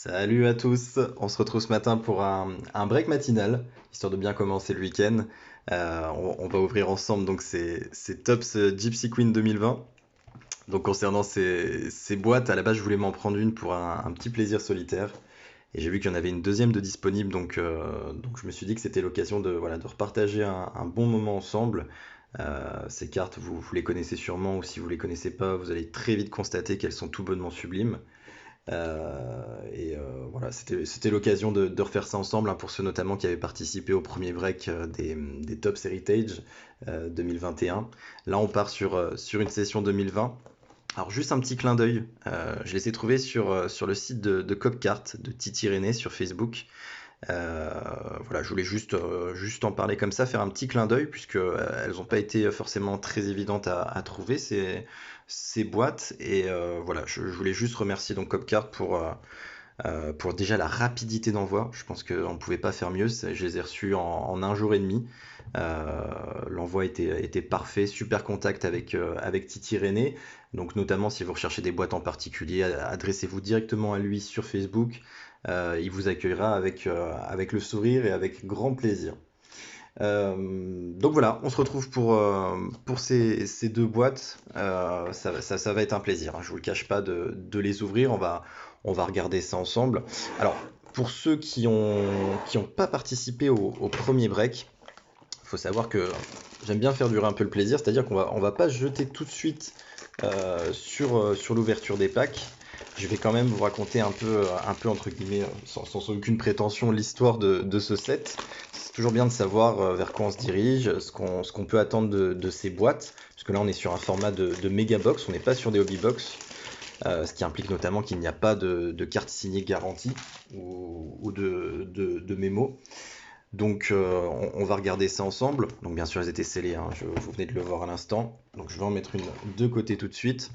Salut à tous, on se retrouve ce matin pour un break matinal, histoire de bien commencer le week-end. On va ouvrir ensemble donc ces Tops Gypsy Queen 2020. Donc concernant ces boîtes, à la base je voulais m'en prendre une pour un petit plaisir solitaire. Et j'ai vu qu'il y en avait une deuxième de disponible, donc je me suis dit que c'était l'occasion voilà, de repartager un bon moment ensemble. Ces cartes, vous les connaissez sûrement, ou si vous les connaissez pas, vous allez très vite constater qu'elles sont tout bonnement sublimes. Voilà, c'était l'occasion de refaire ça ensemble, hein, pour ceux notamment qui avaient participé au premier break des Tops Heritage 2021. Là, on part sur une session 2020. Alors, juste un petit clin d'œil, je les ai trouvés sur le site de Copcart de Titi René sur Facebook. Euh, voilà, je voulais juste en parler comme ça, faire un petit clin d'œil, puisque elles n'ont pas été forcément très évidentes à trouver ces boîtes. Voilà, je voulais juste remercier donc Copcart pour déjà la rapidité d'envoi. Je pense qu'on ne pouvait pas faire mieux. Je les ai reçus en un jour et demi. L'envoi était parfait, super contact avec Titi René. Donc notamment si vous recherchez des boîtes en particulier, adressez-vous directement à lui sur Facebook. Il vous accueillera avec le sourire et avec grand plaisir. Donc voilà, on se retrouve pour ces deux boîtes. Ça va être un plaisir, hein, je vous le cache pas de les ouvrir. On va regarder ça ensemble. Alors, pour ceux qui ont pas participé au premier break, il faut savoir que j'aime bien faire durer un peu le plaisir, c'est-à-dire qu'on va pas se jeter tout de suite sur l'ouverture des packs. Je vais quand même vous raconter un peu entre guillemets, sans aucune prétention, l'histoire de ce set. C'est toujours bien de savoir vers quoi on se dirige, ce qu'on peut attendre de ces boîtes, parce que là on est sur un format de méga box, on n'est pas sur des hobby box, ce qui implique notamment qu'il n'y a pas de carte signée garantie ou de mémo. Donc on va regarder ça ensemble. Donc bien sûr elles étaient scellées, hein, vous venez de le voir à l'instant. Donc je vais en mettre une de côté tout de suite.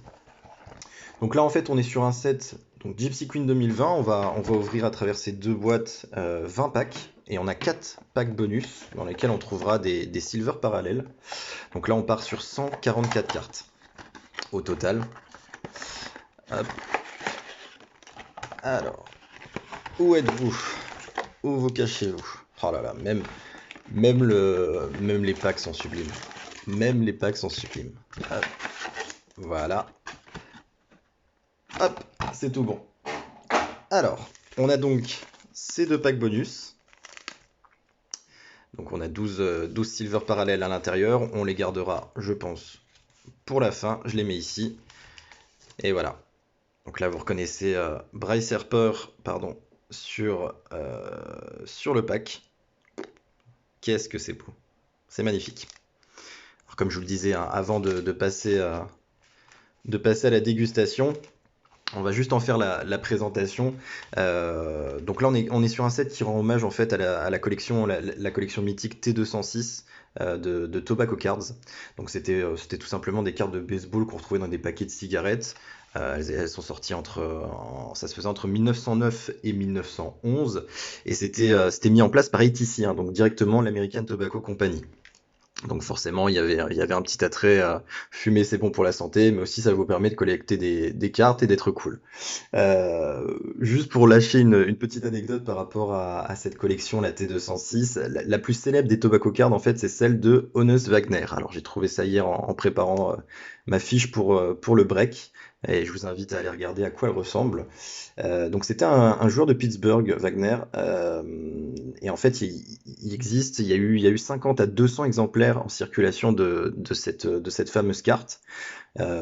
Donc là en fait on est sur un set donc Gypsy Queen 2020. On va ouvrir à travers ces deux boîtes 20 packs. Et on a 4 packs bonus dans lesquels on trouvera des silver parallèles. Donc là on part sur 144 cartes au total. Hop. Alors, où êtes-vous? Où vous cachez-vous? Oh là là, même les packs sont sublimes. Même les packs sont sublimes. Hop, voilà. Hop, c'est tout bon. Alors, on a donc ces deux packs bonus. Donc on a 12 silver parallèles à l'intérieur. On les gardera, je pense, pour la fin. Je les mets ici. Et voilà. Donc là, vous reconnaissez Bryce Harper, pardon, sur le pack. Qu'est-ce que c'est beau. C'est magnifique. Alors, comme je vous le disais, hein, avant de passer à la dégustation, on va juste en faire la présentation. Donc là, on est sur un set qui rend hommage en fait à la collection, la collection mythique T206 de Tobacco Cards. Donc c'était tout simplement des cartes de baseball qu'on retrouvait dans des paquets de cigarettes. Elles sont sorties ça se faisait entre 1909 et 1911, et c'était mis en place par ATC, hein, donc directement l'American Tobacco Company. Donc forcément, il y avait un petit attrait à fumer, c'est bon pour la santé, mais aussi ça vous permet de collecter des cartes et d'être cool. Juste pour lâcher une petite anecdote par rapport à cette collection, la T206, la plus célèbre des Tobacco Cards, en fait, c'est celle de Honus Wagner. Alors j'ai trouvé ça hier en préparant ma fiche pour le break, et je vous invite à aller regarder à quoi elle ressemble. Donc c'était un joueur de Pittsburgh, Wagner, et en fait il y a eu 50 à 200 exemplaires en circulation de cette fameuse carte.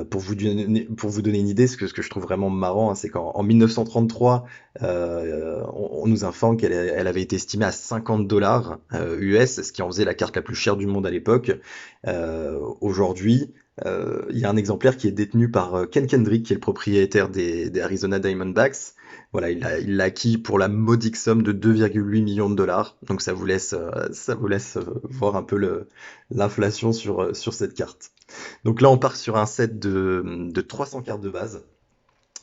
Pour vous donner une idée, ce que je trouve vraiment marrant, hein, c'est qu'en 1933, on nous informe qu'elle avait été estimée à 50 dollars US, ce qui en faisait la carte la plus chère du monde à l'époque. Aujourd'hui, il y a un exemplaire qui est détenu par Ken Kendrick, qui est le propriétaire des Arizona Diamondbacks. Voilà, il l'a acquis pour la modique somme de 2,8 millions de dollars. Donc ça vous laisse voir un peu l'inflation sur cette carte. Donc là, on part sur un set de 300 cartes de base.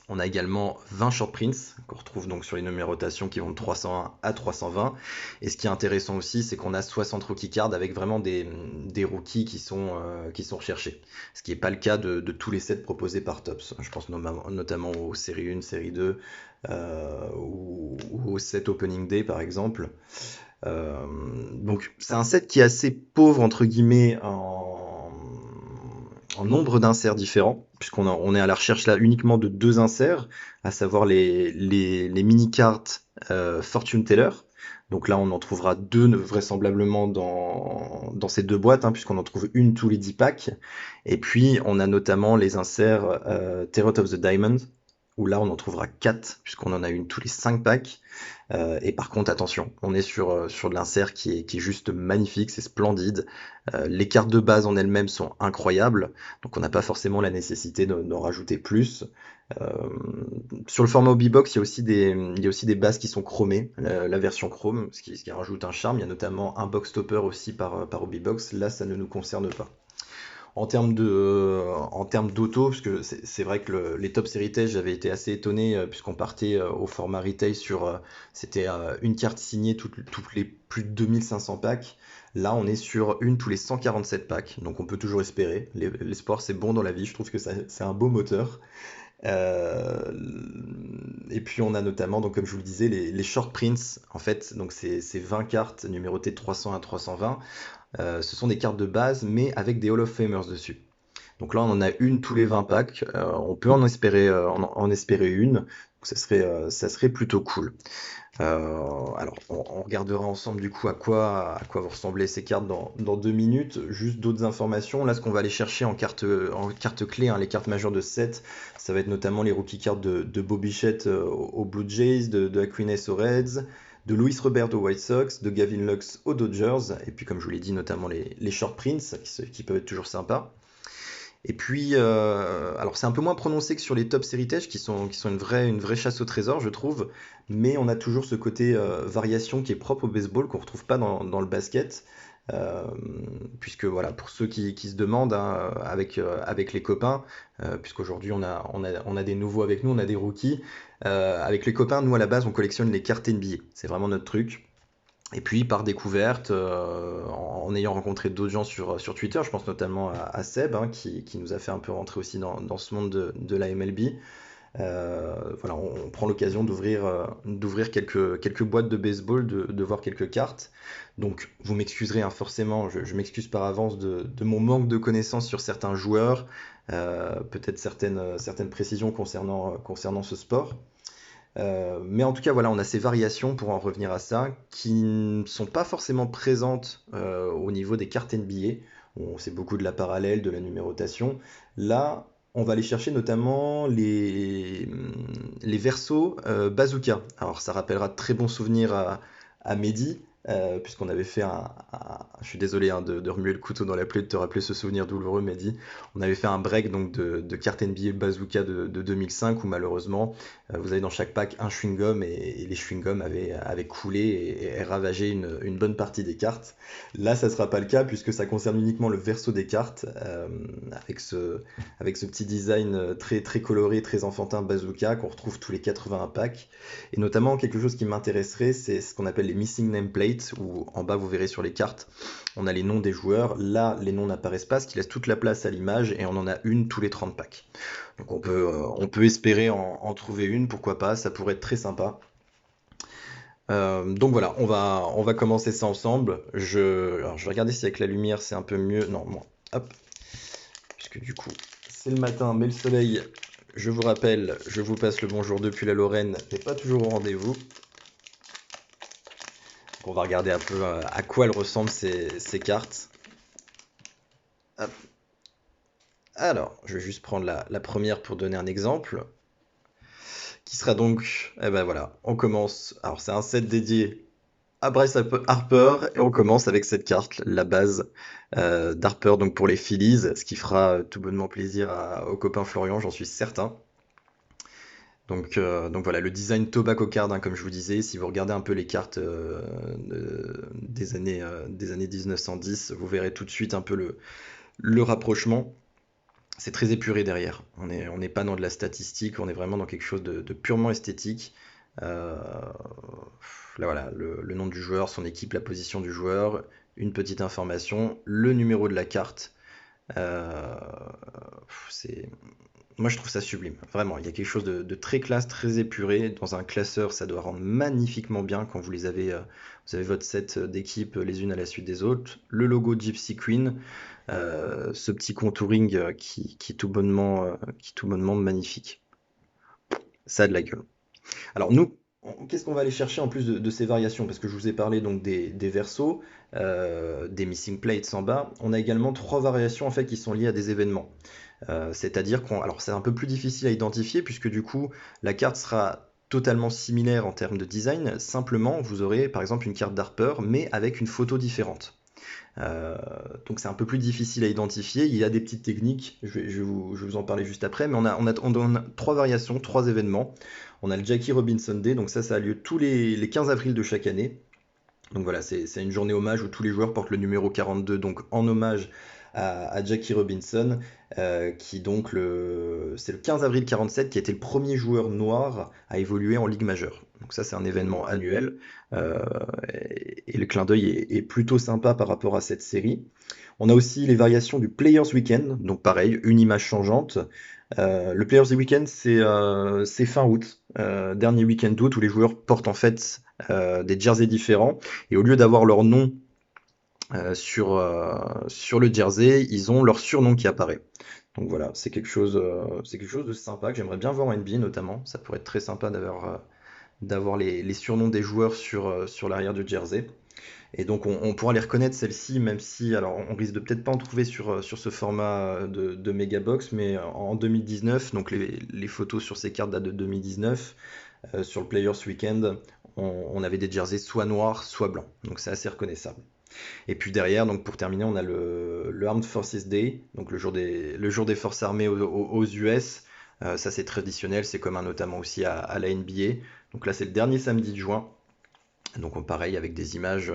On a également 20 short prints qu'on retrouve donc sur les numérotations qui vont de 301 à 320. Et ce qui est intéressant aussi, c'est qu'on a 60 rookie cards avec vraiment des rookies qui sont recherchés. Ce qui n'est pas le cas de tous les sets proposés par Topps. Je pense notamment aux séries 1, série 2 ou au set Opening Day par exemple. Euh, donc c'est un set qui est assez pauvre entre guillemets en nombre d'inserts différents, on est à la recherche là uniquement de deux inserts, à savoir les mini-cartes Fortune Teller. Donc là, on en trouvera deux vraisemblablement dans ces deux boîtes, hein, puisqu'on en trouve une tous les 10 packs. Et puis, on a notamment les inserts Tarot of the Diamond, où là, on en trouvera 4, puisqu'on en a une tous les 5 packs. Et par contre, attention, on est sur de l'insert qui est juste magnifique, c'est splendide. Les cartes de base en elles-mêmes sont incroyables, donc on n'a pas forcément la nécessité d'en rajouter plus. Euh, sur le format Hobbybox, il y a aussi des bases qui sont chromées, la version chrome, ce qui rajoute un charme. Il y a notamment un box topper aussi par Hobbybox. Là, ça ne nous concerne pas. En termes d'auto, parce que c'est vrai que les Top Heritage, j'avais été assez étonné puisqu'on partait au format retail c'était une carte signée toutes les plus de 2500 packs. Là, on est sur une tous les 147 packs, donc on peut toujours espérer. L'espoir, c'est bon dans la vie, je trouve que c'est un beau moteur. Euh, et puis on a notamment, donc comme je vous le disais, les short prints. En fait, donc c'est 20 cartes numérotées de 300 à 320. Ce sont des cartes de base, mais avec des Hall of Famers dessus. Donc là, on en a une tous les 20 packs. On peut en espérer une. Donc ça serait plutôt cool. Alors, on regardera ensemble du coup à quoi vont ressembler ces cartes dans 2 minutes. Juste d'autres informations. Là, ce qu'on va aller chercher en carte clé, hein, les cartes majeures de 7, ça va être notamment les rookie cards de Bo Bichette aux Blue Jays, de Aquinas aux Reds, de Luis Robert aux White Sox, de Gavin Lux aux Dodgers, et puis comme je vous l'ai dit, notamment les short prints qui peuvent être toujours sympas. Et puis, alors c'est un peu moins prononcé que sur les Top Heritage qui sont une vraie chasse au trésor, je trouve, mais on a toujours ce côté variation qui est propre au baseball qu'on retrouve pas dans le basket. Euh, Puisque voilà, pour ceux qui se demandent, hein, avec les copains, puisqu'aujourd'hui on a des nouveaux avec nous, on a des rookies. Avec les copains, nous à la base on collectionne les cartes NBA, c'est vraiment notre truc. Et puis par découverte, en ayant rencontré d'autres gens sur Twitter, je pense notamment à Seb, hein, qui nous a fait un peu rentrer aussi dans ce monde de la MLB. Voilà, on prend l'occasion d'ouvrir quelques boîtes de baseball, de voir quelques cartes. Donc vous m'excuserez, hein, forcément, je m'excuse par avance de mon manque de connaissances sur certains joueurs, peut-être certaines précisions concernant ce sport. Mais en tout cas, voilà, on a ces variations, pour en revenir à ça, qui ne sont pas forcément présentes au niveau des cartes NBA. On sait beaucoup de la parallèle, de la numérotation. Là, on va aller chercher notamment les versos bazooka. Alors, ça rappellera de très bons souvenirs à Mehdi, puisqu'on avait fait je suis désolé, hein, de remuer le couteau dans la plaie, de te rappeler ce souvenir douloureux, Mehdi. On avait fait un break donc de cartes NBA bazooka de 2005 où malheureusement vous avez dans chaque pack un chewing-gum et les chewing-gums avaient coulé et ravagé une bonne partie des cartes. Là, ça ne sera pas le cas puisque ça concerne uniquement le verso des cartes avec ce petit design très, très coloré, très enfantin bazooka qu'on retrouve tous les 81 packs. Et notamment, quelque chose qui m'intéresserait, c'est ce qu'on appelle les missing nameplates où en bas, vous verrez sur les cartes, on a les noms des joueurs. Là, les noms n'apparaissent pas, ce qui laisse toute la place à l'image et on en a une tous les 30 packs. Donc on peut espérer en trouver une, pourquoi pas, ça pourrait être très sympa. Donc voilà, on va commencer ça ensemble. Alors je vais regarder si avec la lumière c'est un peu mieux. Non, moi, hop, puisque du coup c'est le matin, mais le soleil, je vous rappelle, je vous passe le bonjour depuis la Lorraine, n'est pas toujours au rendez-vous. Donc on va regarder un peu à quoi elles ressemblent ces cartes. Hop. Alors, je vais juste prendre la première pour donner un exemple. Qui sera donc, eh ben voilà, on commence. Alors c'est un set dédié à Bryce Harper et on commence avec cette carte, la base d'Harper donc pour les Phillies, ce qui fera tout bonnement plaisir au copain Florian, j'en suis certain. Donc voilà, le design Tobacco Card, hein, comme je vous disais, si vous regardez un peu les cartes des années 1910, vous verrez tout de suite un peu le rapprochement. c'est très épuré derrière. On n'est pas dans de la statistique, on est vraiment dans quelque chose de purement esthétique. Euh, Là voilà, le nom du joueur, son équipe, la position du joueur, une petite information, le numéro de la carte. Euh, c'est, Moi je trouve ça sublime, vraiment. Il y a quelque chose de très classe, très épuré. Dans un classeur, ça doit rendre magnifiquement bien quand vous avez votre set d'équipes les unes à la suite des autres. Le logo Gypsy Queen, ce petit contouring qui est tout bonnement magnifique. Ça a de la gueule. Alors nous, qu'est-ce qu'on va aller chercher en plus de ces variations? Parce que je vous ai parlé donc des versos, des missing plates en bas. On a également trois variations en fait qui sont liées à des événements. C'est-à-dire alors c'est un peu plus difficile à identifier puisque du coup la carte sera totalement similaire en termes de design. Simplement, vous aurez par exemple une carte d'Harper mais avec une photo différente. Euh, donc c'est un peu plus difficile à identifier. Il y a des petites techniques, je vais vous en parler juste après, mais on a trois variations, trois événements. On a le Jackie Robinson Day, donc ça a lieu tous les 15 avril de chaque année. Donc voilà, c'est une journée hommage où tous les joueurs portent le numéro 42, donc en hommage à Jackie Robinson, c'est le 15 avril 47 qui a été le premier joueur noir à évoluer en Ligue majeure. Donc ça, c'est un événement annuel, euh, et le clin d'œil est plutôt sympa par rapport à cette série. On a aussi les variations du Players Weekend, donc pareil, une image changeante. Le Players Weekend, c'est fin août, dernier week-end d'août, où les joueurs portent en fait des jerseys différents, et au lieu d'avoir leur nom sur le jersey, ils ont leur surnom qui apparaît. Donc voilà, c'est quelque chose de sympa que j'aimerais bien voir en NBA notamment. Ça pourrait être très sympa d'avoir les surnoms des joueurs sur l'arrière du jersey. Et donc on pourra les reconnaître celles-ci, même si, alors on risque de peut-être pas en trouver sur ce format de Megabox, mais en 2019, donc les photos sur ces cartes datent de 2019, sur le Players Weekend, on avait des jerseys soit noirs, soit blancs. Donc c'est assez reconnaissable. Et puis derrière, donc pour terminer, on a le Armed Forces Day, donc le jour des forces armées aux US. Ça c'est traditionnel, c'est commun notamment aussi à la NBA. Donc là c'est le dernier samedi de juin. Donc pareil avec des images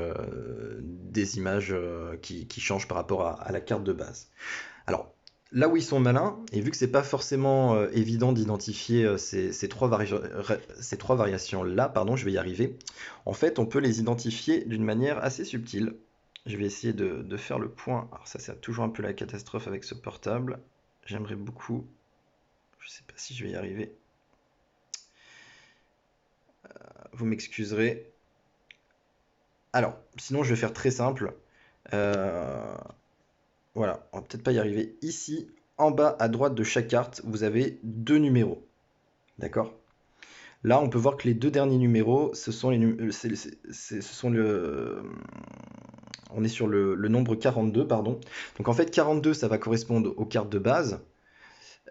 qui changent par rapport à la carte de base. Alors là où ils sont malins, et vu que c'est pas forcément évident d'identifier ces trois variations-là, pardon, je vais y arriver, en fait on peut les identifier d'une manière assez subtile. Je vais essayer de faire le point. Alors ça c'est toujours un peu la catastrophe avec ce portable. J'aimerais beaucoup, je sais pas si je vais y arriver. Vous m'excuserez. Alors, sinon je vais faire très simple. Euh, Voilà, on va peut-être pas y arriver. Ici, en bas à droite de chaque carte, vous avez deux numéros. D'accord? Là, on peut voir que les deux derniers numéros, ce sont les num- c'est- ce sont on est sur le nombre 42, pardon. Donc en fait, 42, ça va correspondre aux cartes de base.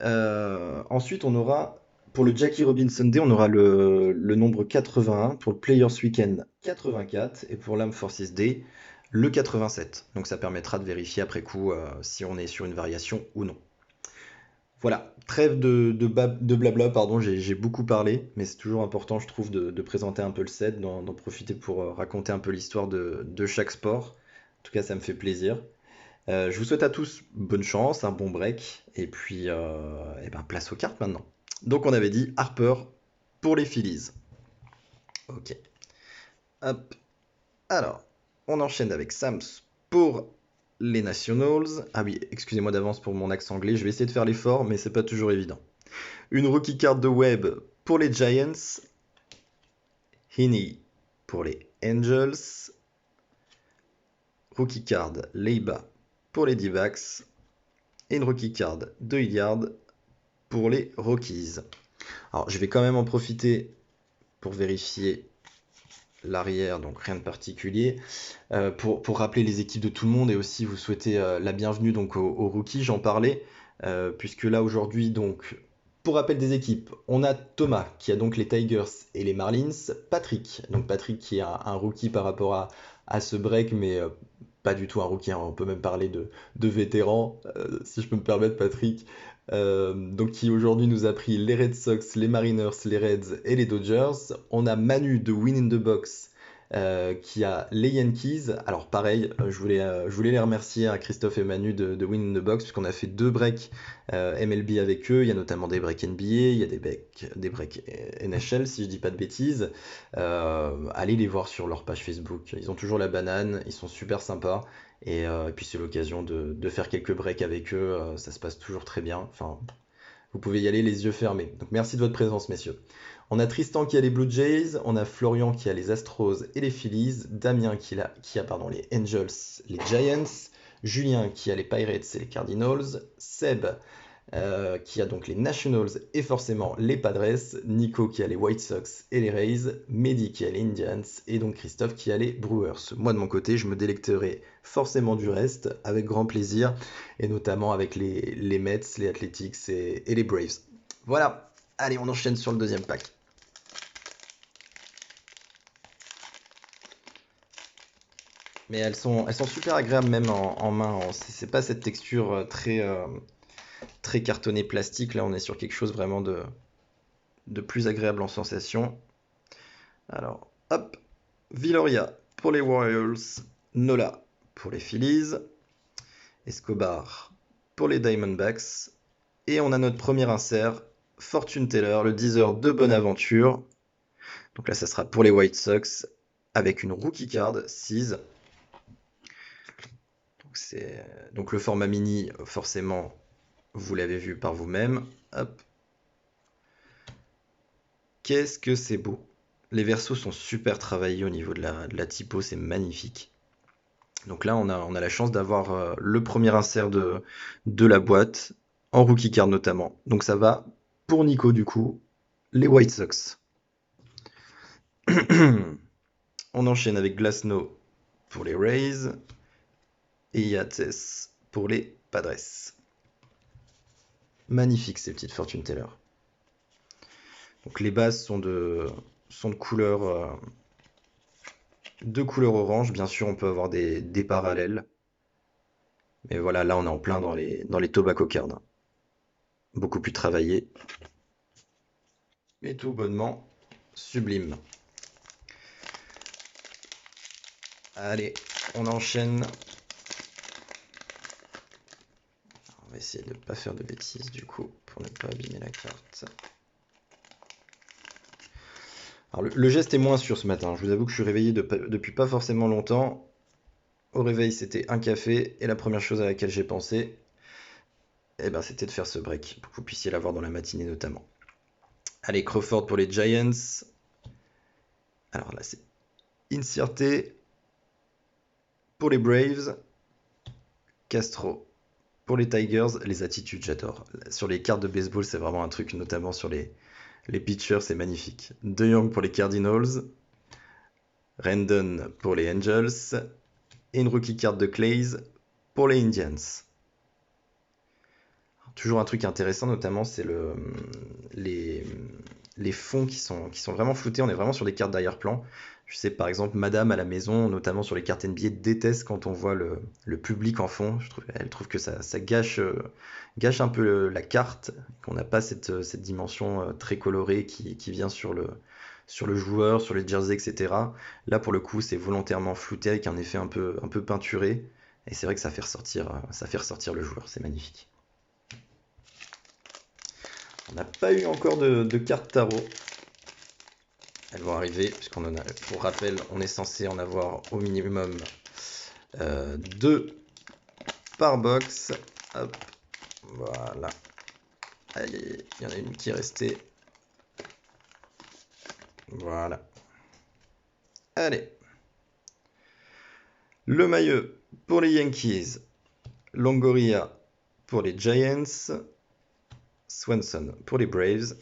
Ensuite, on aura, pour le Jackie Robinson Day, on aura le nombre 81, pour le Players Weekend 84, et pour l'Armed Forces Day, le 87. Donc ça permettra de vérifier après coup si on est sur une variation ou non. Voilà, trêve de blabla, pardon, j'ai beaucoup parlé, mais c'est toujours important, je trouve, de présenter un peu le set, d'en profiter pour raconter un peu l'histoire de chaque sport. En tout cas, ça me fait plaisir. Je vous souhaite à tous bonne chance, un bon break, et puis eh ben, place aux cartes maintenant. Donc on avait dit Harper pour les Phillies. Ok. Hop. Alors, on enchaîne avec Sams pour les Nationals. Ah oui, excusez-moi d'avance pour mon accent anglais, je vais essayer de faire l'effort, mais c'est pas toujours évident. Une rookie card de Webb pour les Giants. Heaney pour les Angels. Rookie card Leiba pour les D-backs. Et une rookie card de Hilliard pour les Rockies. Alors, je vais quand même en profiter pour vérifier l'arrière, donc rien de particulier. Pour rappeler les équipes de tout le monde et aussi vous souhaiter la bienvenue donc aux rookies, j'en parlais, puisque là aujourd'hui, donc, pour rappel des équipes, on a Thomas qui a donc les Tigers et les Marlins, Patrick, donc Patrick qui est un rookie par rapport à ce break, mais pas du tout un rookie, hein, on peut même parler de vétéran, si je peux me permettre, Patrick. Donc qui aujourd'hui nous a pris les Red Sox, les Mariners, les Reds et les Dodgers. On a Manu de Win in the Box qui a les Yankees. Alors pareil, je voulais les remercier à Christophe et Manu de Win in the Box, puisqu'on a fait 2 breaks MLB avec eux. Il y a notamment des breaks NBA, il y a des breaks NHL, si je dis pas de bêtises. Allez les voir sur leur page Facebook. Ils ont toujours la banane, ils sont super sympas. Et puis c'est l'occasion de faire quelques breaks avec eux. Ça se passe toujours très bien. Enfin, vous pouvez y aller les yeux fermés. Donc merci de votre présence, messieurs. On a Tristan qui a les Blue Jays, on a Florian qui a les Astros et les Phillies, Damien qui a pardon, les Angels, les Giants, Julien qui a les Pirates et les Cardinals, Seb qui a donc les Nationals et forcément les Padres, Nico qui a les White Sox et les Rays, Mehdi qui a les Indians et donc Christophe qui a les Brewers. Moi de mon côté, je me délecterai forcément du reste avec grand plaisir et notamment avec les Mets, les Athletics et les Braves. Voilà, allez on enchaîne sur le deuxième pack. Mais elles sont super agréables même en main. C'est pas cette texture très cartonné plastique. Là, on est sur quelque chose vraiment de plus agréable en sensation. Alors, hop, Villoria pour les Warriors, Nola pour les Phillies, Escobar pour les Diamondbacks, et on a notre premier insert, Fortune Teller, le 10 de Bonaventure. Donc là, ça sera pour les White Sox, avec une rookie card, 6. Donc le format mini, forcément, vous l'avez vu par vous-même. Hop. Qu'est-ce que c'est beau. Les versos sont super travaillés au niveau de la typo, c'est magnifique. Donc là, on a la chance d'avoir le premier insert de la boîte, en rookie card notamment. Donc ça va pour Nico du coup, les White Sox. On enchaîne avec Glasnow pour les Rays et Yates pour les Padres. Magnifique ces petites Fortune Teller. Donc les bases sont de couleur orange. Bien sûr, on peut avoir des parallèles. Mais voilà, là, on est en plein dans les tobacco cards. Beaucoup plus travaillé. Mais tout bonnement sublime. Allez, on enchaîne. On va essayer de ne pas faire de bêtises du coup, pour ne pas abîmer la carte. Alors le geste est moins sûr ce matin. Je vous avoue que je suis réveillé depuis pas forcément longtemps. Au réveil, c'était un café. Et la première chose à laquelle j'ai pensé, eh ben, c'était de faire ce break, pour que vous puissiez l'avoir dans la matinée notamment. Allez, Crawford pour les Giants. Alors là, c'est Incerté pour les Braves. Castro pour les Tigers. Les attitudes, j'adore. Sur les cartes de baseball, c'est vraiment un truc, notamment sur les pitchers, c'est magnifique. De Jong pour les Cardinals. Rendon pour les Angels. Et une rookie card de Clays pour les Indians. Toujours un truc intéressant, notamment, c'est les fonds qui sont vraiment floutés. On est vraiment sur des cartes d'arrière-plan. Je sais, par exemple, Madame à la maison, notamment sur les cartes NBA, déteste quand on voit le public en fond. Elle trouve que ça gâche un peu la carte, qu'on n'a pas cette dimension très colorée qui vient sur le joueur, sur les jerseys, etc. Là, pour le coup, c'est volontairement flouté avec un effet un peu peinturé. Et c'est vrai que ça fait ressortir le joueur. C'est magnifique. On n'a pas eu encore de cartes tarot. Elles vont arriver, puisqu'on en a, pour rappel, on est censé en avoir au minimum 2 par box. Hop, voilà. Aïe, il y en a une qui est restée. Voilà. Allez. Le maillot pour les Yankees. Longoria pour les Giants. Swanson pour les Braves.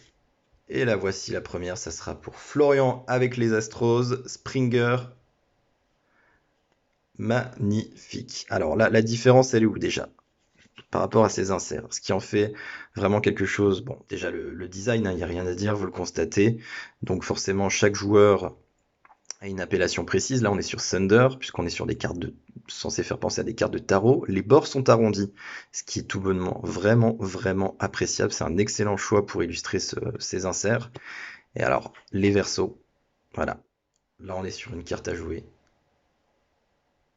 Et la voici la première, ça sera pour Florian avec les Astros. Springer. Magnifique. Alors là, la différence, elle est où déjà? Par rapport à ces inserts. Ce qui en fait vraiment quelque chose. Bon, déjà le design, il n'y a rien à dire, vous le constatez. Donc forcément, chaque joueur a une appellation précise. Là, on est sur Thunder, puisqu'on est sur des cartes censées faire penser à des cartes de tarot. Les bords sont arrondis, ce qui est tout bonnement vraiment, vraiment appréciable. C'est un excellent choix pour illustrer ces inserts. Et alors, les versos, voilà. Là, on est sur une carte à jouer.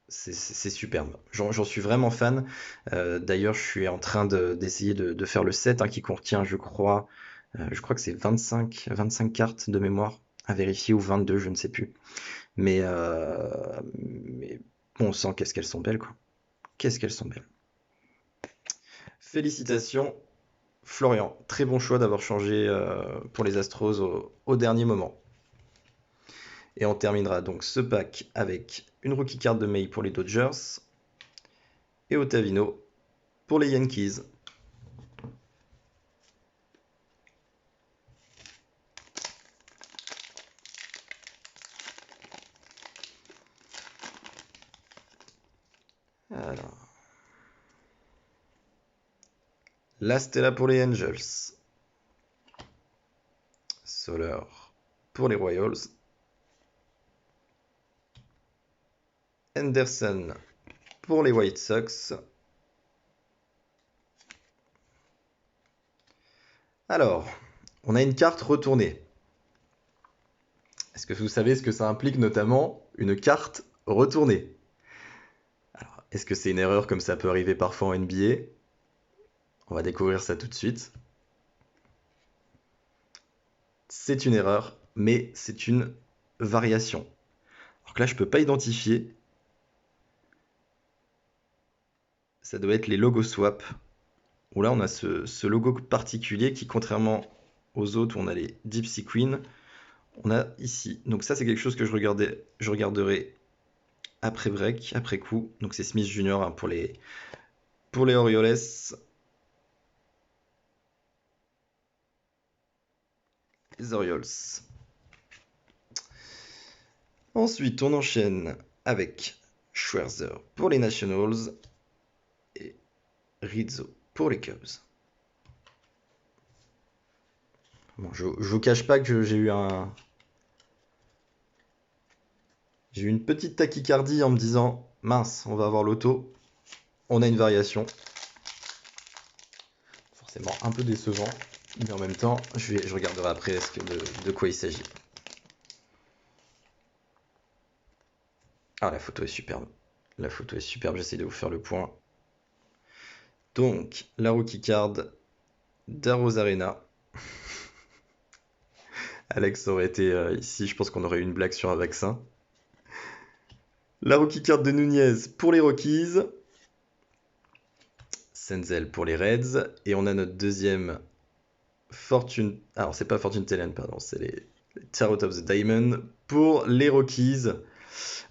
C'est superbe. J'en suis vraiment fan. D'ailleurs, je suis en train d'essayer de faire le set, hein, qui contient, je crois que c'est 25 cartes de mémoire à vérifier, ou 22, je ne sais plus. Mais bon sang, qu'est-ce qu'elles sont belles, quoi. Qu'est-ce qu'elles sont belles. Félicitations, Florian. Très bon choix d'avoir changé pour les Astros au dernier moment. Et on terminera donc ce pack avec une rookie card de May pour les Dodgers et Ottavino pour les Yankees. Alors, la Stella pour les Angels. Soler pour les Royals. Henderson pour les White Sox. Alors, on a une carte retournée. Est-ce que vous savez ce que ça implique, notamment une carte retournée? Alors, est-ce que c'est une erreur comme ça peut arriver parfois en NBA? On va découvrir ça tout de suite. C'est une erreur, mais c'est une variation. Alors que là, je peux pas identifier. Ça doit être les logos swap, où là, on a ce logo particulier qui, contrairement aux autres où on a les Gypsy Queen, on a ici. Donc ça, c'est quelque chose que je regarderai après break, après coup. Donc c'est Smith Junior, hein, pour les Orioles. Les Orioles. Ensuite, on enchaîne avec Schwarzer pour les Nationals et Rizzo pour les Cubs. Bon, je vous cache pas que j'ai eu une petite tachycardie en me disant mince, on va avoir l'auto. On a une variation. Forcément un peu décevant, mais en même temps, je regarderai après de quoi il s'agit. Ah, la photo est superbe. La photo est superbe, j'essaie de vous faire le point. Donc, la rookie card d'Arozarena. Alex aurait été ici, je pense qu'on aurait eu une blague sur un vaccin. La rookie card de Nunez pour les Rockies. Senzel pour les Reds. Et on a notre deuxième Fortune. Alors, c'est pas Fortune Tellen, pardon, c'est les Tarot of the Diamond pour les Rockies.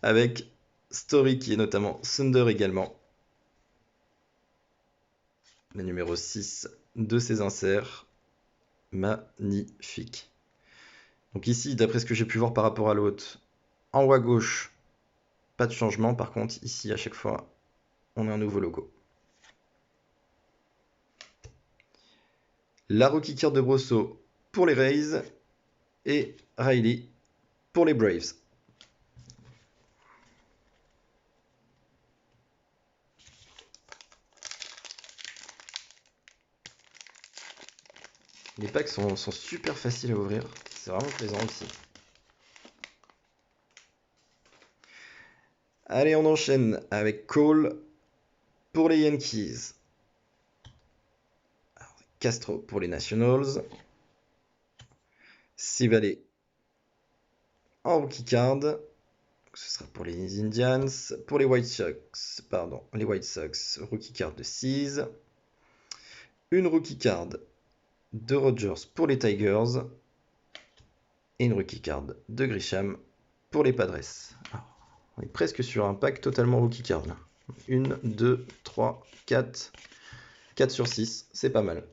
Avec Story qui est notamment Thunder également. Le numéro 6 de ces inserts. Magnifique. Donc ici, d'après ce que j'ai pu voir par rapport à l'autre, en haut à gauche, pas de changement. Par contre, ici, à chaque fois, on a un nouveau logo. La rookie card de Brosso pour les Rays et Riley pour les Braves. Les packs sont super faciles à ouvrir. C'est vraiment plaisant aussi. Allez, on enchaîne avec Cole pour les Yankees. Castro pour les Nationals. Civale en rookie card. Ce sera pour les Indians. Pour les White Sox, rookie card de Cease. Une rookie card de Rogers pour les Tigers. Et une rookie card de Grisham pour les Padres. Alors, on est presque sur un pack totalement rookie card là. 1, 2, 3, 4. 4 sur 6, c'est pas mal.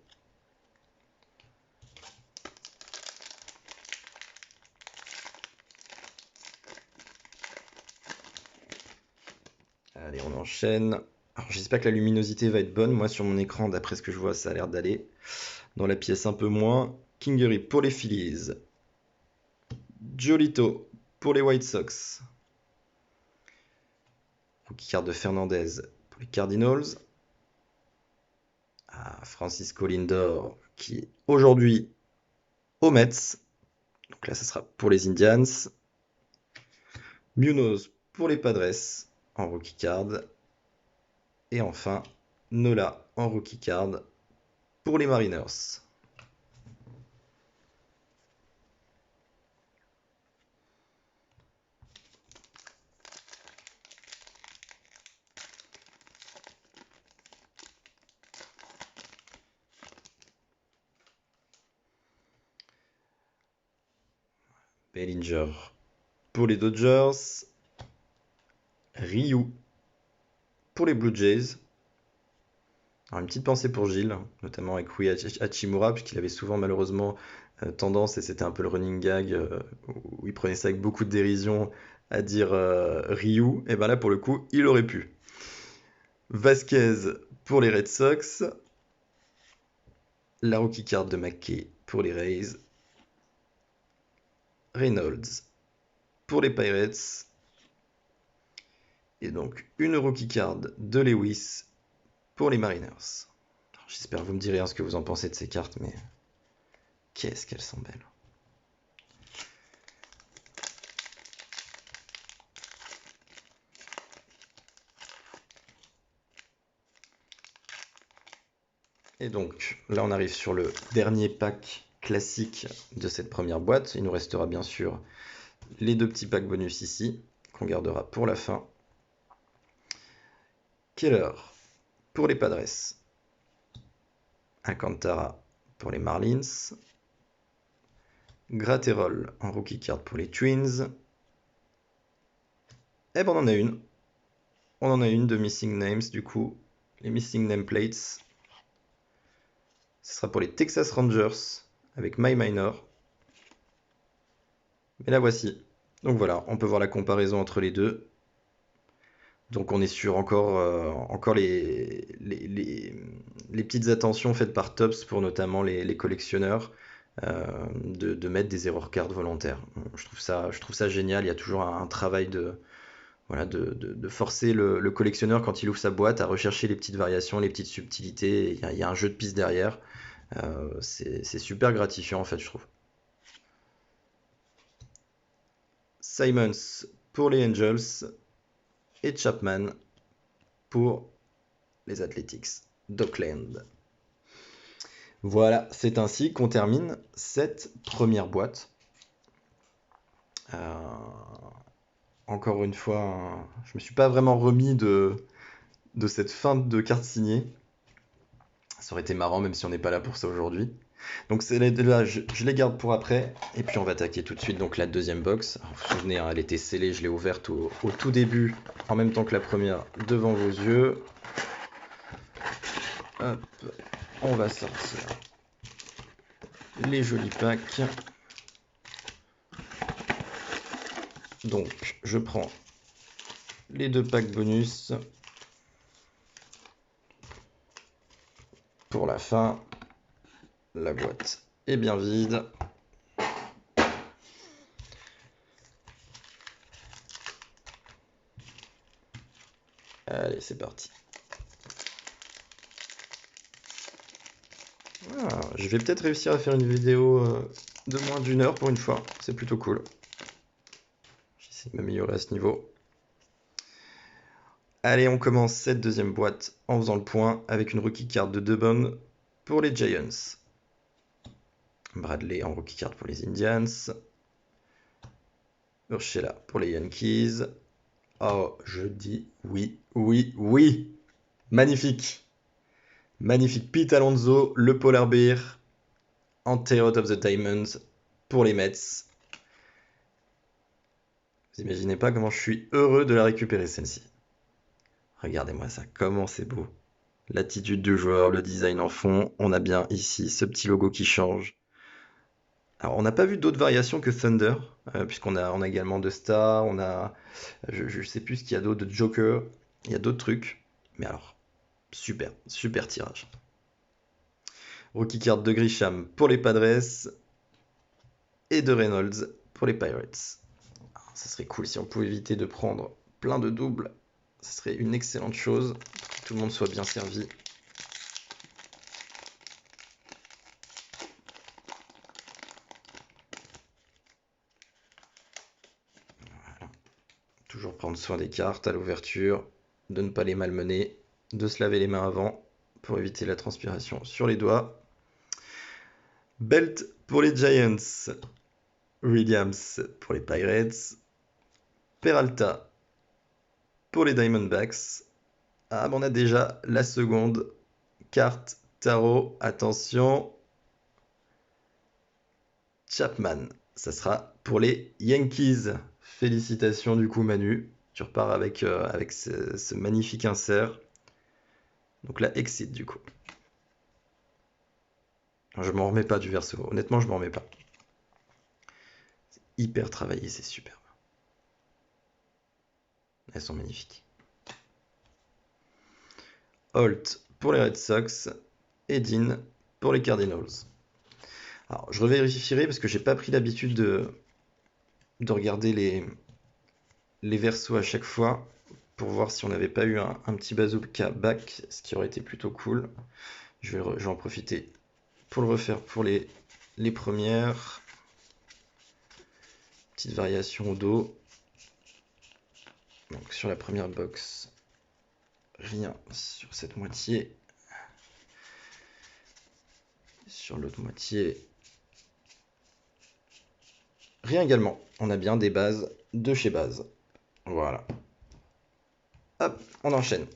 Allez, on enchaîne. Alors, j'espère que la luminosité va être bonne. Moi, sur mon écran, d'après ce que je vois, ça a l'air d'aller. Dans la pièce, un peu moins. Kingery pour les Phillies. Giolito pour les White Sox. Rookie card de Fernandez pour les Cardinals. Ah, Francisco Lindor qui est aujourd'hui aux Mets. Donc là, ça sera pour les Indians. Munoz pour les Padres en rookie card. Et enfin, Nola en rookie card pour les Mariners. Bellinger pour les Dodgers. Ryu pour les Blue Jays. Alors, une petite pensée pour Gilles, notamment avec Rui Hachimura, puisqu'il avait souvent malheureusement tendance, et c'était un peu le running gag, où il prenait ça avec beaucoup de dérision, à dire Ryu. Et ben là, pour le coup, il aurait pu. Vasquez pour les Red Sox. La rookie card de McKay pour les Rays. Reynolds pour les Pirates. Et donc une rookie card de Lewis pour les Mariners. J'espère que vous me direz ce que vous en pensez de ces cartes, mais qu'est-ce qu'elles sont belles. Et donc là on arrive sur le dernier pack classique de cette première boîte. Il nous restera bien sûr les deux petits packs bonus ici, qu'on gardera pour la fin. Keller pour les Padres. Alcantara pour les Marlins. Graterol en rookie card pour les Twins. Et ben on en a une. On en a une de Missing Names du coup. Les Missing Nameplates. Ce sera pour les Texas Rangers avec My Minor. Mais la voici. Donc voilà, on peut voir la comparaison entre les deux. Donc on est sur encore les petites attentions faites par Topps pour notamment les collectionneurs, de mettre des erreurs cards volontaires. Je trouve ça génial. Il y a toujours un travail voilà, de forcer le collectionneur quand il ouvre sa boîte à rechercher les petites variations, les petites subtilités. Il y a un jeu de pistes derrière. C'est super gratifiant en fait, je trouve. Simons pour les Angels et Chapman pour les Athletics d'Oakland. Voilà, c'est ainsi qu'on termine cette première boîte. Euh, Encore une fois, je me suis pas vraiment remis de cette fin de carte signée. Ça aurait été marrant même si on n'est pas là pour ça aujourd'hui. Donc là, je les garde pour après. Et puis on va attaquer tout de suite donc la deuxième box. Alors, vous vous souvenez, hein, elle était scellée, je l'ai ouverte au tout début, en même temps que la première, devant vos yeux. Hop, on va sortir les jolis packs. Donc je prends les deux packs bonus pour la fin. La boîte est bien vide. Allez, c'est parti. Ah, je vais peut-être réussir à faire une vidéo de moins d'une heure pour une fois. C'est plutôt cool. J'essaie de m'améliorer à ce niveau. Allez, on commence cette deuxième boîte en faisant le point avec une rookie card de Dubon pour les Giants. Bradley en rookie card pour les Indians. Urshela pour les Yankees. Oh, je dis oui, oui, oui. Magnifique. Magnifique. Pete Alonso, le Polar Bear, en Tear of the Diamonds pour les Mets. Vous imaginez pas comment je suis heureux de la récupérer celle-ci. Regardez-moi ça, comment c'est beau. L'attitude du joueur, le design en fond. On a bien ici ce petit logo qui change. Alors, on n'a pas vu d'autres variations que Thunder, on a également de Star, je sais plus ce qu'il y a d'autre, de Joker, il y a d'autres trucs. Mais alors, super, super tirage. Rookie card de Grisham pour les Padres et de Reynolds pour les Pirates. Ça serait cool si on pouvait éviter de prendre plein de doubles. Ce serait une excellente chose pour que tout le monde soit bien servi. Voilà. Toujours prendre soin des cartes à l'ouverture, de ne pas les malmener, de se laver les mains avant pour éviter la transpiration sur les doigts. Belt pour les Giants, Williams pour les Pirates, Peralta pour les Diamondbacks. Ah, on a déjà la seconde carte tarot. Attention, Chapman. Ça sera pour les Yankees. Félicitations du coup Manu. Tu repars avec ce magnifique insert. Donc là, exit du coup. Je m'en remets pas du verso. Honnêtement, je m'en remets pas. C'est hyper travaillé, c'est superbe. Elles sont magnifiques. Holt pour les Red Sox et Dean pour les Cardinals. Alors, je revérifierai parce que j'ai pas pris l'habitude de regarder les versos à chaque fois pour voir si on n'avait pas eu un petit bazooka back, ce qui aurait été plutôt cool. Je vais en profiter pour le refaire pour les premières. Petite variation au dos. Donc sur la première box, rien sur cette moitié. Sur l'autre moitié, rien également. On a bien des bases de chez Base. Voilà. Hop, on enchaîne.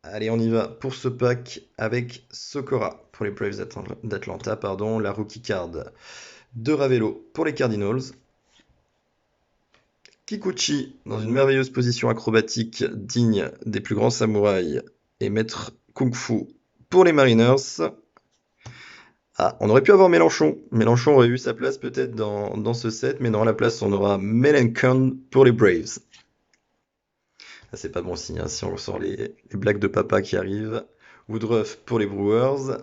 Allez, on y va pour ce pack avec Sokora pour les Braves d'Atlanta, la rookie card de Ravelo pour les Cardinals. Kikuchi dans une merveilleuse position acrobatique digne des plus grands samouraïs et maître kung-fu pour les Mariners. Ah, on aurait pu avoir Mélenchon. Mélenchon aurait eu sa place peut-être dans ce set, mais non, à la place, on aura Melancon pour les Braves. Ça, c'est pas bon signe, hein, si on ressort les blagues de papa qui arrivent. Woodruff pour les Brewers.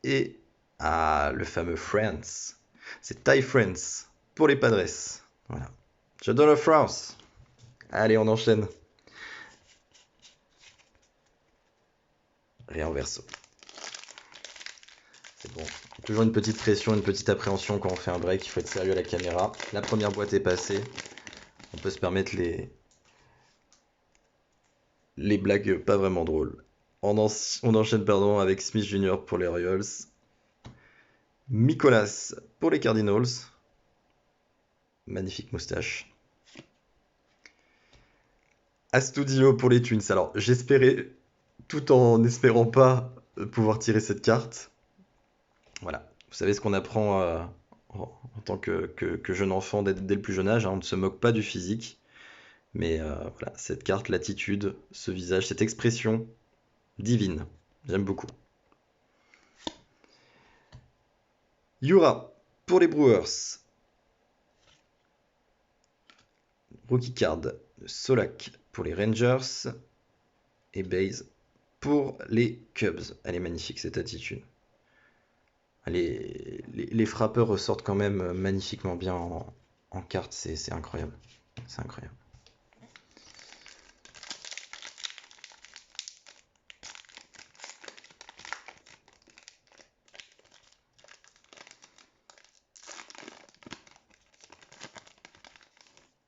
Et le fameux France. C'est Ty France pour les Padres. Voilà. J'adore la France. Allez, on enchaîne. Rien au verso. C'est bon. Toujours une petite pression, une petite appréhension quand on fait un break. Il faut être sérieux à la caméra. La première boîte est passée. On peut se permettre les blagues pas vraiment drôles. On enchaîne avec Smith Jr. pour les Royals. Nicolas pour les Cardinals. Magnifique moustache. Astudillo pour les Twins. Alors, j'espérais, tout en n'espérant pas pouvoir tirer cette carte. Voilà. Vous savez ce qu'on apprend en tant que jeune enfant dès le plus jeune âge, hein. On ne se moque pas du physique. Mais voilà, cette carte, l'attitude, ce visage, cette expression divine. J'aime beaucoup. Yura pour les Brewers. Rookie card Solak pour les Rangers. Et Baze pour les Cubs. Elle est magnifique cette attitude. Les frappeurs ressortent quand même magnifiquement bien en carte. C'est incroyable. C'est incroyable.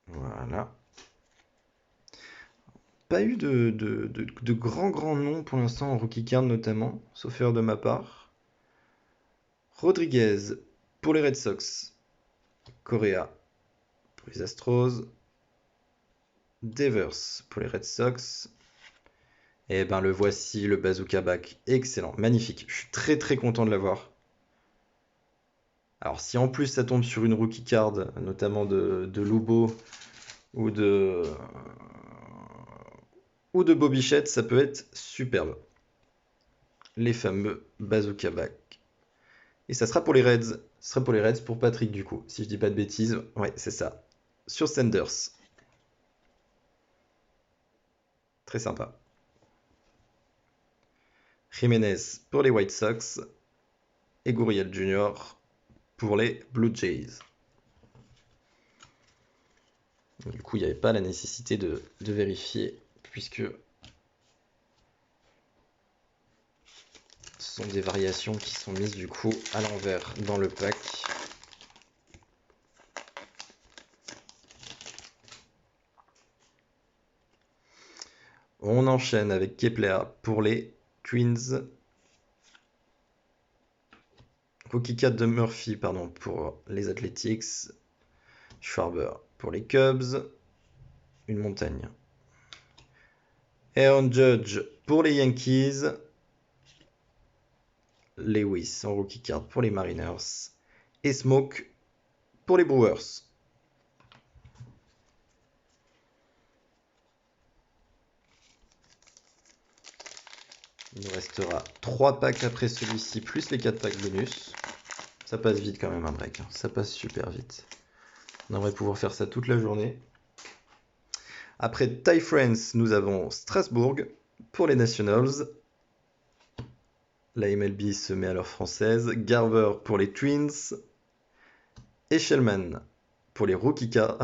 Voilà. Pas eu de grands noms pour l'instant en rookie card notamment, sauf erreur de ma part. Rodriguez pour les Red Sox. Correa pour les Astros. Devers pour les Red Sox. Et ben le voici, le bazooka back. Excellent, magnifique. Je suis très très content de l'avoir. Alors si en plus ça tombe sur une rookie card, notamment de Lubo ou de Bobichette, ça peut être superbe. Les fameux bazooka back. Et ça sera pour les Reds. Ce sera pour les Reds pour Patrick du coup. Si je dis pas de bêtises, ouais c'est ça. Sur Sanders. Très sympa. Jiménez pour les White Sox. Et Gurriel Jr. pour les Blue Jays. Du coup, il n'y avait pas la nécessité de vérifier, puisque ce sont des variations qui sont mises du coup à l'envers dans le pack. On enchaîne avec Kepler pour les Twins. Rookie 4 de Murphy, pardon, pour les Athletics. Schwarber pour les Cubs. Une montagne. Aaron Judge pour les Yankees. Lewis en rookie card pour les Mariners. Et Smoke pour les Brewers. Il nous restera 3 packs après celui-ci, plus les 4 packs bonus. Ça passe vite quand même un break, hein. Ça passe super vite. On devrait pouvoir faire ça toute la journée. Après Ty France, nous avons Strasbourg pour les Nationals. La MLB se met à l'heure française. Garver pour les Twins. Et Shellman pour les rookie cards,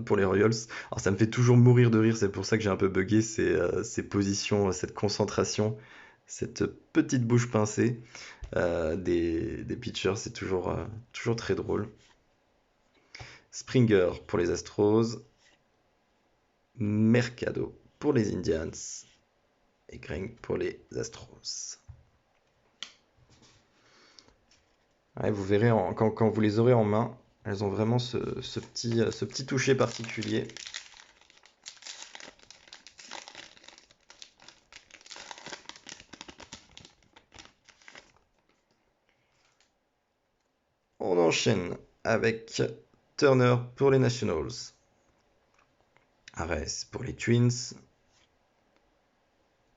pour les Royals. Alors ça me fait toujours mourir de rire, c'est pour ça que j'ai un peu bugué ces positions, cette concentration, cette petite bouche pincée des pitchers, c'est toujours très drôle. Springer pour les Astros. Mercado pour les Indians. Et Green pour les Astros. Ouais, vous verrez, quand vous les aurez en main, elles ont vraiment ce petit toucher particulier. On enchaîne avec Turner pour les Nationals. Ares pour les Twins.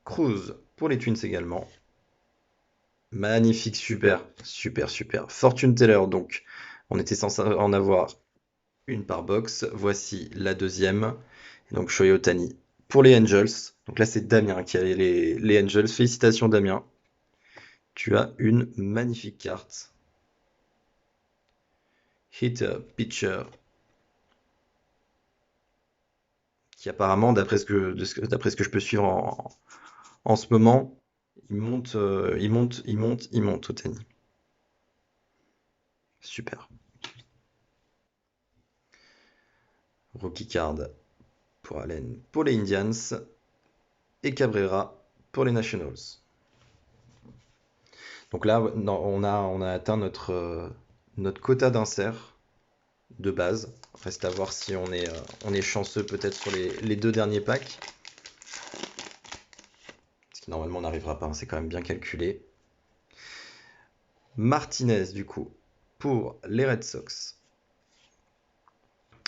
Cruz pour les Twins également. Magnifique, super. Fortune Teller, donc, on était censé en avoir une par box. Voici la deuxième. Et donc, Shohei Ohtani pour les Angels. Donc là, c'est Damien qui a les Angels. Félicitations, Damien. Tu as une magnifique carte. Hitter, pitcher. Qui apparemment, d'après ce que je peux suivre en ce moment, il monte, Ohtani. Super. Rookie card pour Allen, pour les Indians. Et Cabrera pour les Nationals. Donc là, on a atteint notre quota d'insert de base. Reste à voir si on est chanceux peut-être sur les 2 derniers packs. Ce qui normalement n'arrivera pas, hein, c'est quand même bien calculé. Martinez, du coup, pour les Red Sox.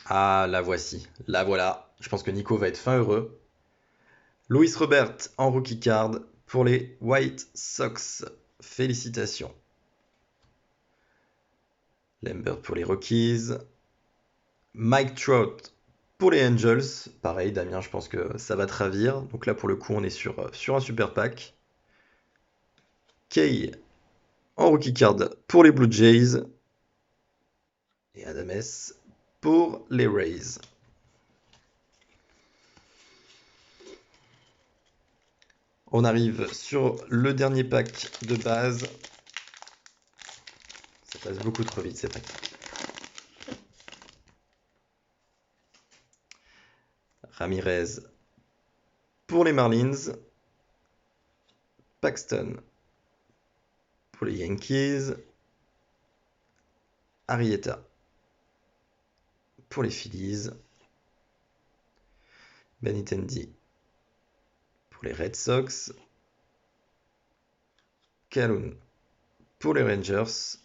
Ah, la voici. La voilà. Je pense que Nico va être fin heureux. Luis Robert en rookie card pour les White Sox. Félicitations. Lambert pour les Rockies. Mike Trout pour les Angels. Pareil, Damien, je pense que ça va te ravir. Donc là, pour le coup, on est sur un super pack. Kay en rookie card pour les Blue Jays. Et Adames pour les Rays. On arrive sur le dernier pack de base. Ça passe beaucoup trop vite, ces packs. Ramirez pour les Marlins. Paxton pour les Yankees. Arrieta pour les Phillies. Benintendi pour les Red Sox. Calhoun pour les Rangers.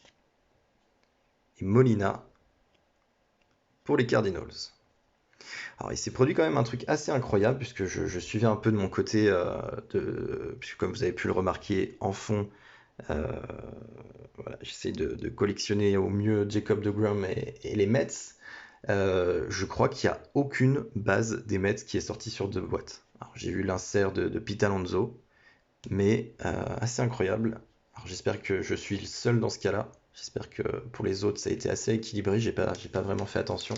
Et Molina pour les Cardinals. Alors il s'est produit quand même un truc assez incroyable puisque je suivais un peu de mon côté, puisque comme vous avez pu le remarquer en fond, voilà, j'essaie de collectionner au mieux Jacob deGrom et les Mets. Je crois qu'il n'y a aucune base des Mets qui est sortie sur 2 boîtes. Alors, j'ai vu l'insert de Pete Alonso, mais assez incroyable. Alors, j'espère que je suis le seul dans ce cas-là. J'espère que pour les autres, ça a été assez équilibré. J'ai pas vraiment fait attention.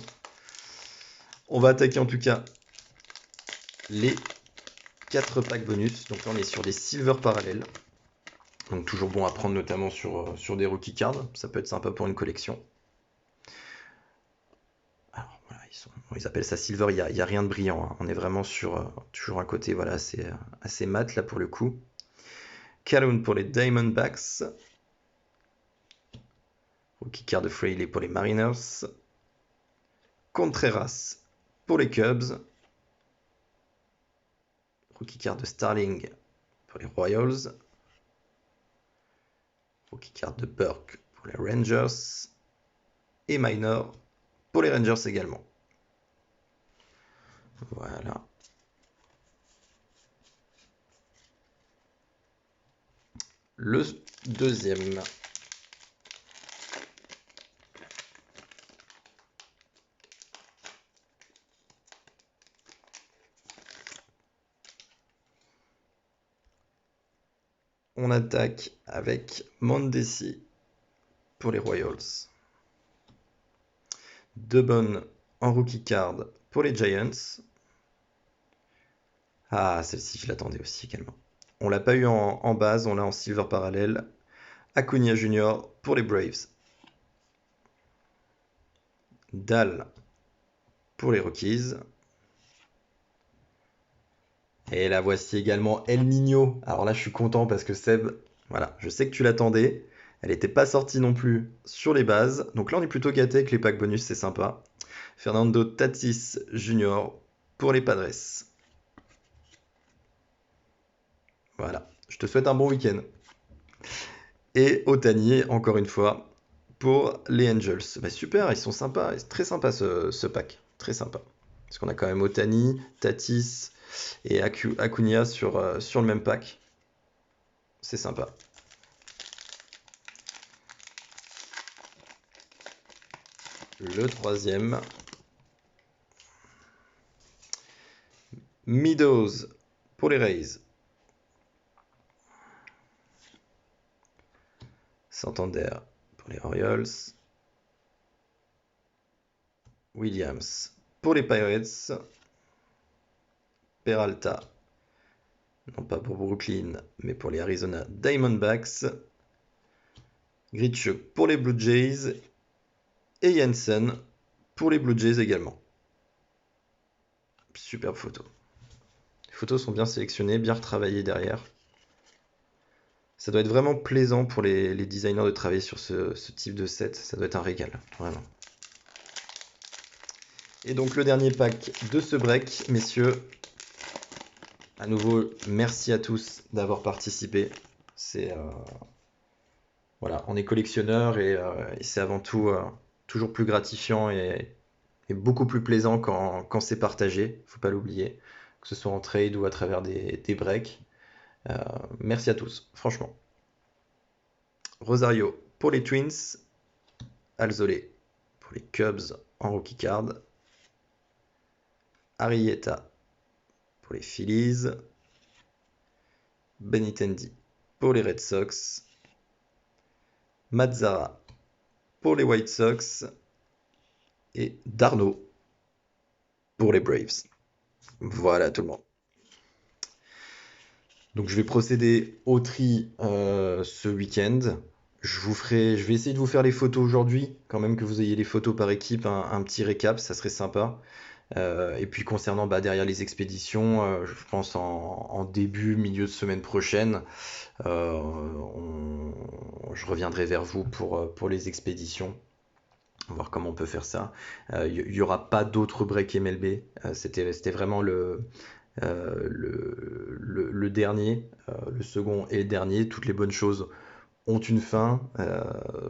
On va attaquer en tout cas les 4 packs bonus. Donc là, on est sur des silver parallèles. Donc toujours bon à prendre notamment sur des rookie cards, ça peut être sympa pour une collection. Alors voilà, ils appellent ça silver, il y a rien de brillant, hein. On est vraiment sur toujours un côté voilà, assez mat là pour le coup. Calhoun pour les Diamondbacks. Rookie card de Fraley pour les Mariners. Contreras pour les Cubs. Rookie card de Starling pour les Royals. Rookie card de Burke pour les Rangers. Et Minor pour les Rangers également. Voilà. Le deuxième. On attaque avec Mondesi pour les Royals. Debon en rookie card pour les Giants. Ah, celle-ci, je l'attendais aussi également. On l'a pas eu en base, on l'a en silver parallèle. Acuna Junior pour les Braves. Dahl pour les Rockies. Et la voici également El Niño. Alors là, je suis content parce que Seb, voilà, je sais que tu l'attendais. Elle n'était pas sortie non plus sur les bases. Donc là, on est plutôt gâté avec les packs bonus, c'est sympa. Fernando Tatis Jr. pour les Padres. Voilà, je te souhaite un bon week-end. Et Otani, encore une fois, pour les Angels. Bah super, ils sont sympas, c'est très sympa ce pack, très sympa. Parce qu'on a quand même Otani, Tatis et Acuna sur le même pack. C'est sympa. Le troisième. Meadows pour les Rays. Santander pour les Orioles. Williams pour les Pirates. Peralta, non pas pour Brooklyn, mais pour les Arizona Diamondbacks. Grichuk pour les Blue Jays. Et Jensen pour les Blue Jays également. Superbe photo. Les photos sont bien sélectionnées, bien retravaillées derrière. Ça doit être vraiment plaisant pour les designers de travailler sur ce type de set. Ça doit être un régal, vraiment. Et donc le dernier pack de ce break, messieurs. À nouveau, merci à tous d'avoir participé. Voilà, on est collectionneur et c'est avant tout toujours plus gratifiant et beaucoup plus plaisant quand c'est partagé. Faut pas l'oublier, que ce soit en trade ou à travers des breaks. Merci à tous, franchement. Rosario pour les Twins. Alzolé pour les Cubs en rookie card. Arrieta pour les Phillies. Benintendi pour les Red Sox. Mazzara pour les White Sox. Et d'Arnaud pour les Braves. Voilà tout le monde. Donc je vais procéder au tri ce week-end. Je vais essayer de vous faire les photos aujourd'hui, quand même que vous ayez les photos par équipe, un petit récap, ça serait sympa. Et puis concernant derrière les expéditions, je pense en début, milieu de semaine prochaine, je reviendrai vers vous pour les expéditions. Voir comment on peut faire ça. Il n'y aura pas d'autres breaks MLB. C'était vraiment le dernier, le second et le dernier. Toutes les bonnes choses ont une fin.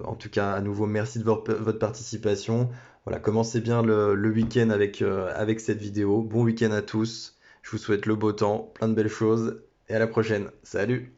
En tout cas, à nouveau, merci de votre participation. Voilà, commencez bien le week-end avec cette vidéo. Bon week-end à tous. Je vous souhaite le beau temps, plein de belles choses et à la prochaine. Salut!